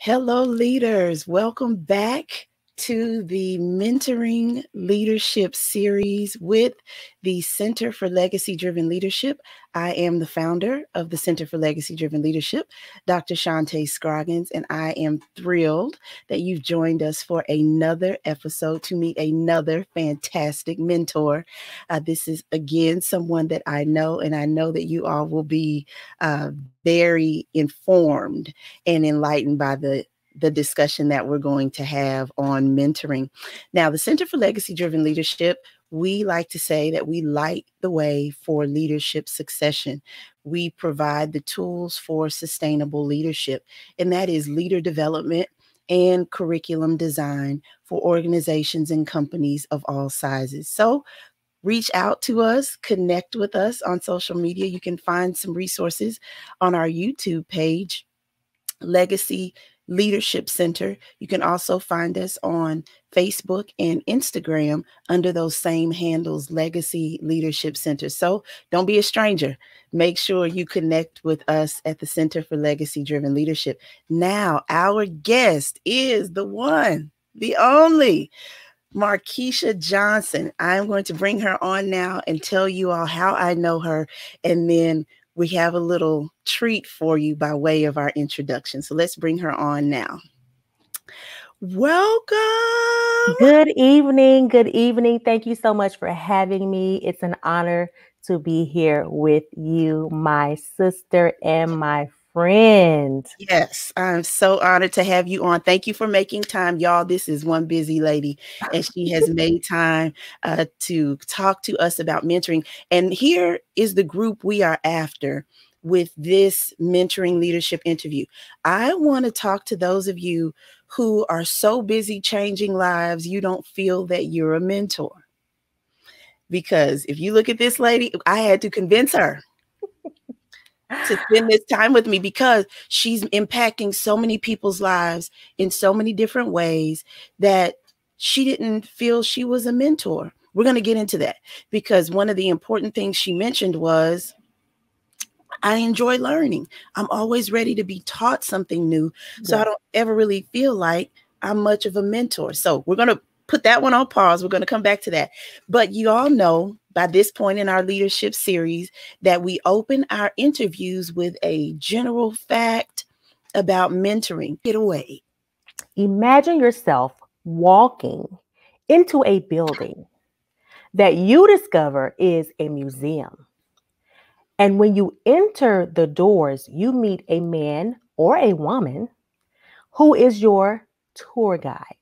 Hello, leaders. Welcome back to the Mentoring Leadership series with the Center for Legacy Driven Leadership. I am the founder of the Center for Legacy Driven Leadership, Dr. Shantae Scroggins, and I am thrilled that you've joined us for another episode to meet another fantastic mentor. This is, again, someone that I know, and I know that you all will be very informed and enlightened by the discussion that we're going to have on mentoring. Now, the Center for Legacy Driven Leadership, we like to say that we light the way for leadership succession. We provide the tools for sustainable leadership, and that is leader development and curriculum design for organizations and companies of all sizes. So reach out to us, connect with us on social media. You can find some resources on our YouTube page, Legacy Leadership Center. You can also find us on Facebook and Instagram under those same handles, Legacy Leadership Center. So don't be a stranger. Make sure you connect with us at the Center for Legacy Driven Leadership. Now, our guest is the one, the only, MarQuisia Johnson. I'm going to bring her on now and tell you all how I know her, and then we have a little treat for you by way of our introduction. So let's bring her on now. Welcome. Good evening. Good evening. Thank you so much for having me. It's an honor to be here with you, my sister and my friend. Yes, I'm so honored to have you on. Thank you for making time, y'all. This is one busy lady, and she has made time to talk to us about mentoring. And here is the group we are after with this mentoring leadership interview. I want to talk to those of you who are so busy changing lives, you don't feel that you're a mentor. Because if you look at this lady, I had to convince her to spend this time with me because she's impacting so many people's lives in so many different ways that she didn't feel she was a mentor. We're going to get into that because one of the important things she mentioned was, I enjoy learning. I'm always ready to be taught something new. So I don't ever really feel like I'm much of a mentor. So we're going to put that one on pause. We're going to come back to that. But you all know by this point in our leadership series that we open our interviews with a general fact about mentoring. Get away. Imagine yourself walking into a building that you discover is a museum. And when you enter the doors, you meet a man or a woman who is your tour guide.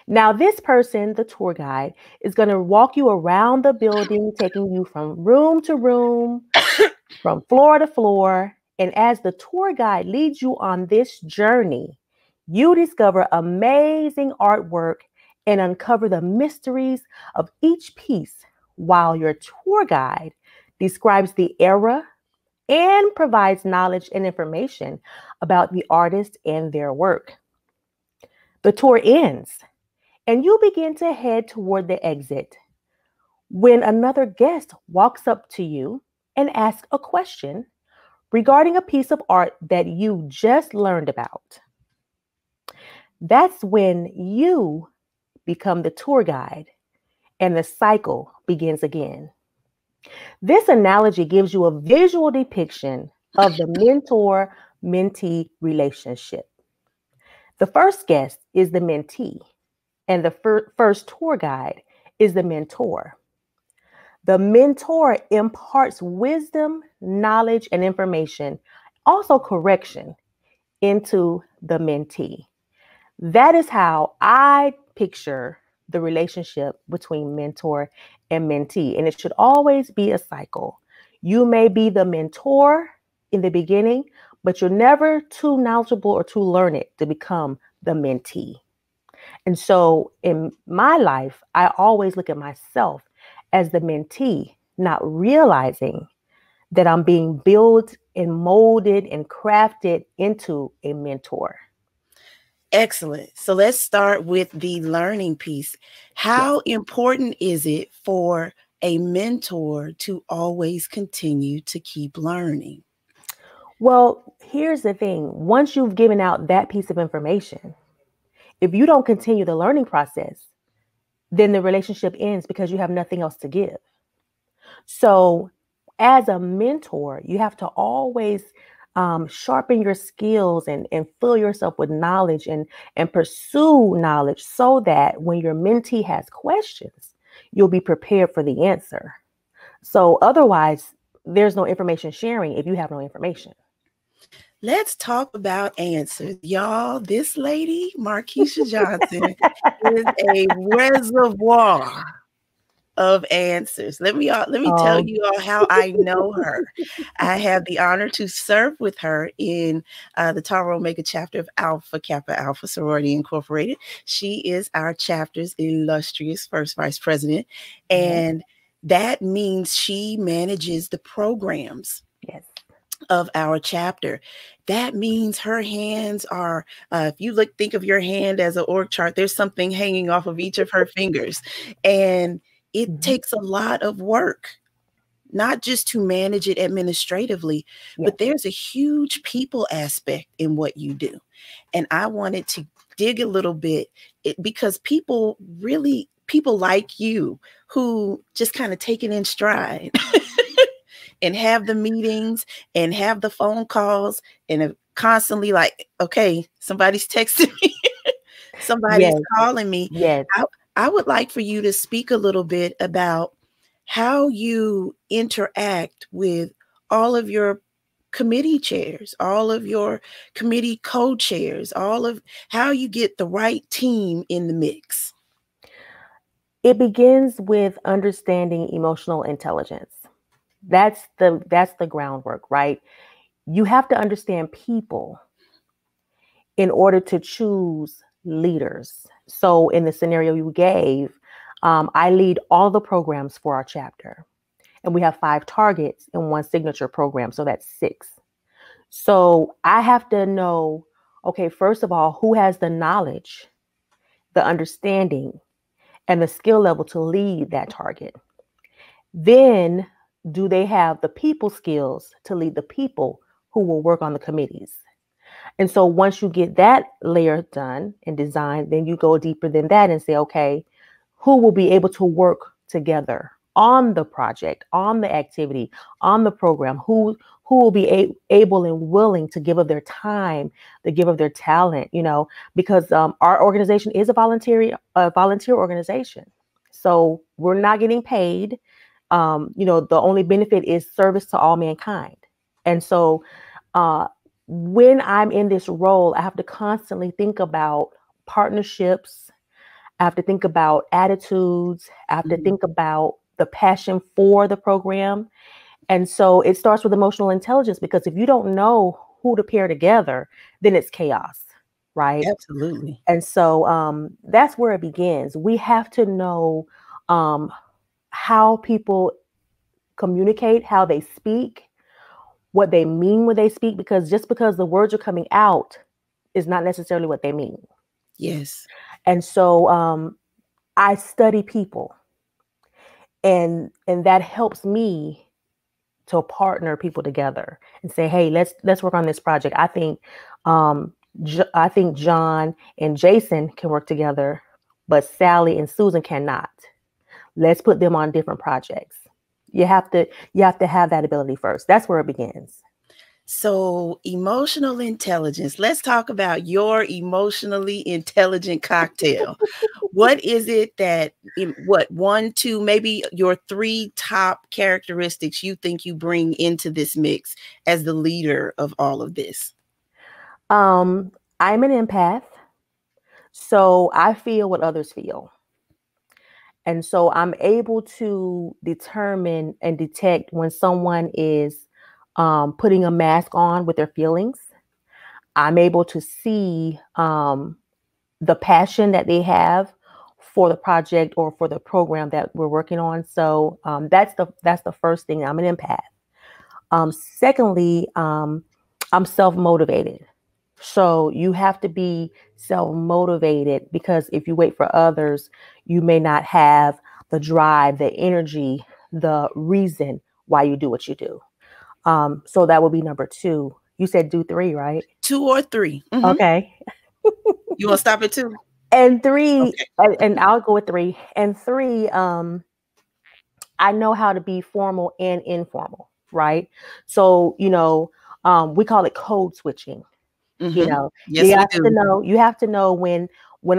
Now, this person, the tour guide, is going to walk you around the building, taking you from room to room, from floor to floor. And as the tour guide leads you on this journey, you discover amazing artwork and uncover the mysteries of each piece while your tour guide describes the era and provides knowledge and information about the artist and their work. The tour ends, and you begin to head toward the exit when another guest walks up to you and asks a question regarding a piece of art that you just learned about. That's when you become the tour guide and the cycle begins again. This analogy gives you a visual depiction of the mentor-mentee relationship. The first guest is the mentee, and the first tour guide is the mentor. The mentor imparts wisdom, knowledge, and information, also correction, into the mentee. That is how I picture the relationship between mentor and mentee. And it should always be a cycle. You may be the mentor in the beginning, but you're never too knowledgeable or too learned to become the mentee. And so in my life, I always look at myself as the mentee, not realizing that I'm being built and molded and crafted into a mentor. Excellent. So let's start with the learning piece. How important is it for a mentor to always continue to keep learning? Well, here's the thing. Once you've given out that piece of information, if you don't continue the learning process, then the relationship ends because you have nothing else to give. So, as a mentor, you have to always sharpen your skills and fill yourself with knowledge and pursue knowledge so that when your mentee has questions, you'll be prepared for the answer. So, otherwise, there's no information sharing if you have no information. Let's talk about answers. Y'all, this lady, MarQuisia Johnson, is a reservoir of answers. Let me tell Oh, you all how I know her. I have the honor to serve with her in the Tau Omega chapter of Alpha Kappa Alpha Sorority Incorporated. She is our chapter's illustrious first vice president, yes, and that means she manages the programs yes. of our chapter. That means her hands are, if you think of your hand as an org chart, there's something hanging off of each of her fingers. And it Mhm. takes a lot of work, not just to manage it administratively, Yes. but there's a huge people aspect in what you do. And I wanted to dig a little bit because people like you who just kind of take it in stride and have the meetings and have the phone calls and constantly like, okay, somebody's texting me, somebody's Yes. calling me. Yes. I would like for you to speak a little bit about how you interact with all of your committee chairs, all of your committee co-chairs, all of how you get the right team in the mix. It begins with understanding emotional intelligence. That's the groundwork, right? You have to understand people in order to choose leaders. So in the scenario you gave, I lead all the programs for our chapter, and we have 5 targets in one signature program, so that's 6. So I have to know, okay, first of all, who has the knowledge, the understanding, and the skill level to lead that target. Then, do they have the people skills to lead the people who will work on the committees? And so once you get that layer done and designed, then you go deeper than that and say, okay, who will be able to work together on the project, on the activity, on the program, who will be able and willing to give of their time, to give of their talent, because our organization is a volunteer organization. So we're not getting paid. The only benefit is service to all mankind. And so uh, when I'm in this role, I have to constantly think about partnerships. I have to think about attitudes. I have to Mhm. think about the passion for the program. And so it starts with emotional intelligence, because if you don't know who to pair together, then it's chaos, right? Absolutely. And so that's where it begins. We have to know um, how people communicate, how they speak, what they mean when they speak, because just because the words are coming out is not necessarily what they mean. Yes. And so I study people, and that helps me to partner people together and say, hey, let's work on this project. Um, I think John and Jason can work together, but Sally and Susan cannot. Let's put them on different projects. You have to have that ability first. That's where it begins. So, emotional intelligence. Let's talk about your emotionally intelligent cocktail. What is it that, what, one, two, maybe your 3 top characteristics you think you bring into this mix as the leader of all of this? I'm an empath, so I feel what others feel. And so I'm able to determine and detect when someone is putting a mask on with their feelings. I'm able to see the passion that they have for the project or for the program that we're working on. So that's the first thing. I'm an empath. Secondly, I'm self-motivated. So you have to be self-motivated, because if you wait for others, you may not have the drive, the energy, the reason why you do what you do. So that would be number 2. You said do 3, right? 2 or 3. Okay. You want to stop at 2? And 3, Okay. and I'll go with 3. And 3, I know how to be formal and informal, right? So, we call it code switching. Yes, we do. You have to know when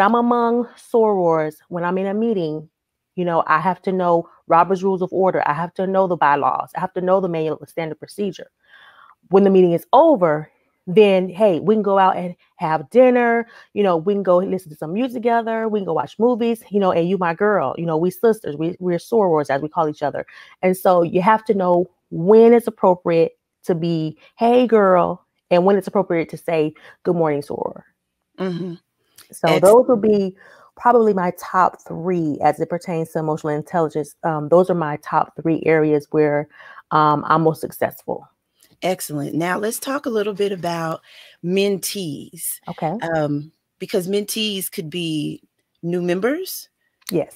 I'm among sorors, when I'm in a meeting, I have to know Robert's Rules of Order. I have to know the bylaws. I have to know the manual of standard procedure. When the meeting is over, then hey, we can go out and have dinner. We can go listen to some music together. We can go watch movies. And you, my girl, we sisters. We're sorors, as we call each other. And so you have to know when it's appropriate to be, hey, girl, and when it's appropriate to say, good morning, soror. So those will be probably my top 3 as it pertains to emotional intelligence. Those are my top 3 areas where I'm most successful. Excellent. Now let's talk a little bit about mentees. Okay. Because mentees could be new members. Yes.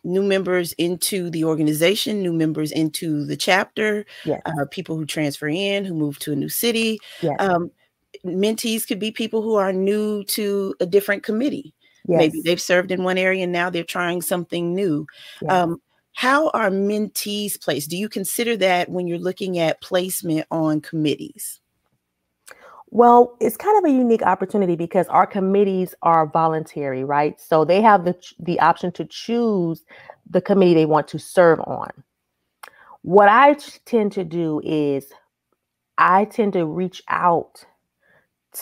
New members into the organization, new members into the chapter, yes. People who transfer in, who move to a new city. Yes. Mentees could be people who are new to a different committee. Yes. Maybe they've served in one area and now they're trying something new. Yes. How are mentees placed? Do you consider that when you're looking at placement on committees? Well, it's kind of a unique opportunity because our committees are voluntary, right? So they have the option to choose the committee they want to serve on. What I tend to do is I tend to reach out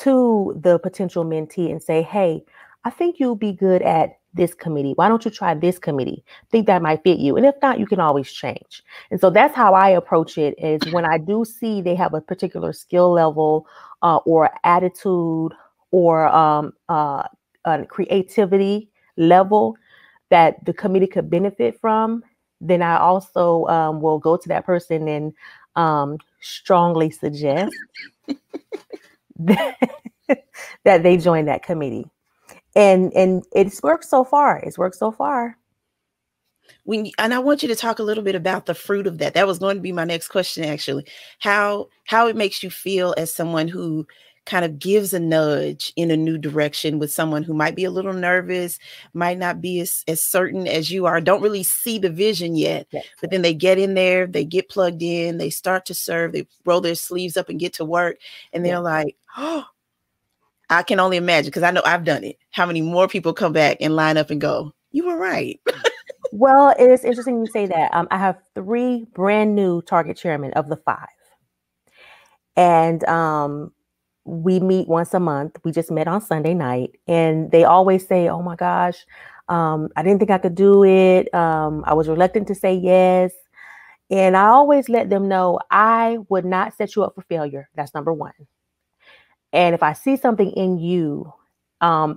to the potential mentee and say, hey, I think you'll be good at this committee. Why don't you try this committee? Think that might fit you. And if not, you can always change. And so that's how I approach it, is when I do see they have a particular skill level or attitude or creativity level that the committee could benefit from, then I also will go to that person and strongly suggest that they join that committee. And it's worked so far. And I want you to talk a little bit about the fruit of that. That was going to be my next question, actually. How it makes you feel as someone who kind of gives a nudge in a new direction with someone who might be a little nervous, might not be as certain as you are, don't really see the vision yet, yes. But then they get in there, they get plugged in, they start to serve, they roll their sleeves up and get to work. And they're like, oh, I can only imagine, because I know I've done it, how many more people come back and line up and go, you were right. Well, it is interesting you say that. I have 3 brand new target chairmen of the 5. And we meet once a month. We just met on Sunday night. And they always say, oh my gosh, I didn't think I could do it. I was reluctant to say yes. And I always let them know I would not set you up for failure. That's number 1. And if I see something in you,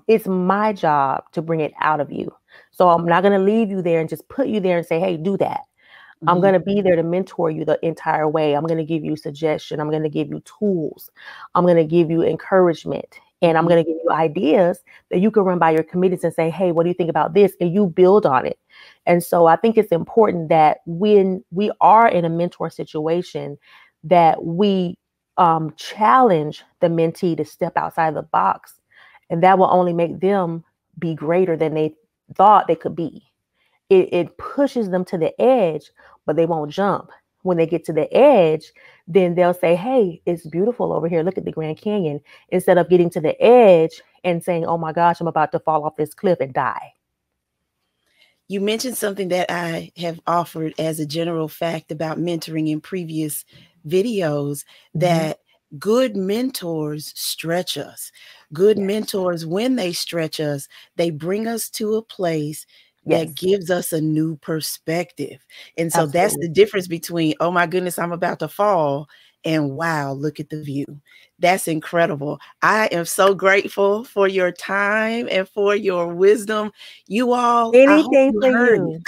it's my job to bring it out of you. So I'm not going to leave you there and just put you there and say, hey, do that. Mm-hmm. I'm going to be there to mentor you the entire way. I'm going to give you suggestion. I'm going to give you tools. I'm going to give you encouragement. And I'm going to give you ideas that you can run by your committees and say, hey, what do you think about this? And you build on it. And so I think it's important that when we are in a mentor situation, that we challenge the mentee to step outside the box. And that will only make them be greater than they thought they could be. It pushes them to the edge, but they won't jump. When they get to the edge, then they'll say, hey, it's beautiful over here. Look at the Grand Canyon. Instead of getting to the edge and saying, oh my gosh, I'm about to fall off this cliff and die. You mentioned something that I have offered as a general fact about mentoring in previous videos, that good mentors stretch us. Good mentors, when they stretch us, they bring us to a place that gives us a new perspective. And so that's the difference between, oh my goodness, I'm about to fall, and wow, look at the view. That's incredible. I am so grateful for your time and for your wisdom. You all, anything for you.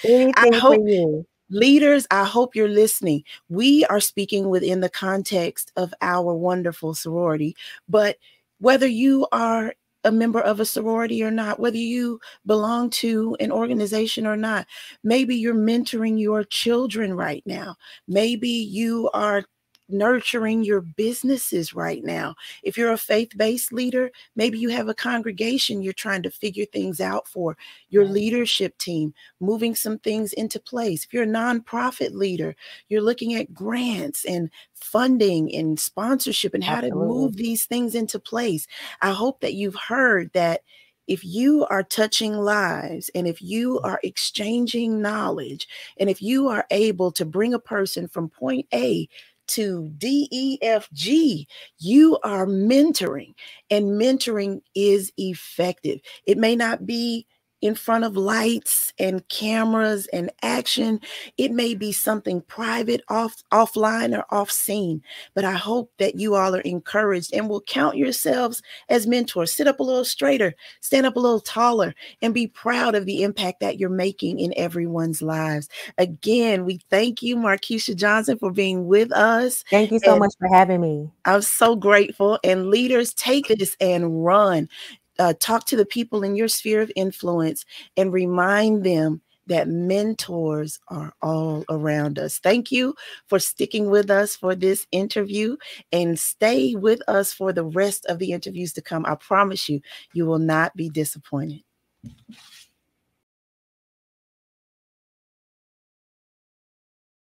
Anything for you. Leaders, I hope you're listening. We are speaking within the context of our wonderful sorority, but whether you are a member of a sorority or not, whether you belong to an organization or not, maybe you're mentoring your children right now. Maybe you are nurturing your businesses right now. If you're a faith-based leader, maybe you have a congregation you're trying to figure things out for, your leadership team, moving some things into place. If you're a nonprofit leader, you're looking at grants and funding and sponsorship and how to move these things into place. I hope that you've heard that if you are touching lives and if you are exchanging knowledge and if you are able to bring a person from point A to DEFG, you are mentoring, and mentoring is effective. It may not be in front of lights and cameras and action. It may be something private, offline or off scene, but I hope that you all are encouraged and will count yourselves as mentors. Sit up a little straighter, stand up a little taller, and be proud of the impact that you're making in everyone's lives. Again, we thank you, MarQuisia Johnson, for being with us. Thank you so much for having me. I'm so grateful. And leaders, take this and run. Talk to the people in your sphere of influence and remind them that mentors are all around us. Thank you for sticking with us for this interview, and stay with us for the rest of the interviews to come. I promise you, you will not be disappointed.